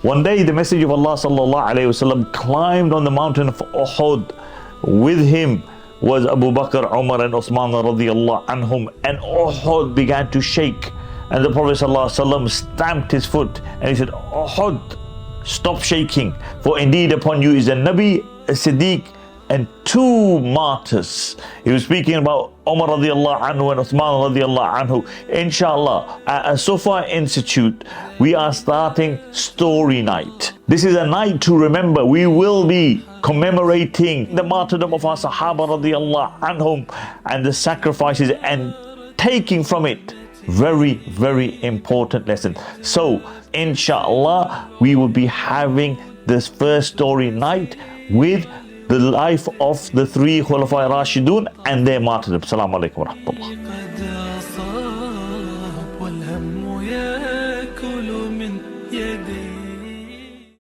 One day the Messenger of Allah ﷺ climbed on the mountain of Uhud. With him was Abu Bakr, Umar and Uthmanrضي anhum, and Uhud began to shake. And the Prophet ﷺ stamped his foot and he said, Uhud, stop shaking, for indeed upon you is a Nabi, a Siddiq and 2 martyrs. He was speaking about Umarرضي anhu and Uthmanrضي anhu. Inshallah, at As-Suffa Institute, we are starting story night. This is a night to remember. We will be commemorating the martyrdom of our Sahaba radiallahu anhum and the sacrifices and taking from it very, very important lesson. So, inshallah, we will be having this first story night with the life of the 3 Khulafa Rashidun and their martyrdom. Assalamu alaikum wa rahmatullah.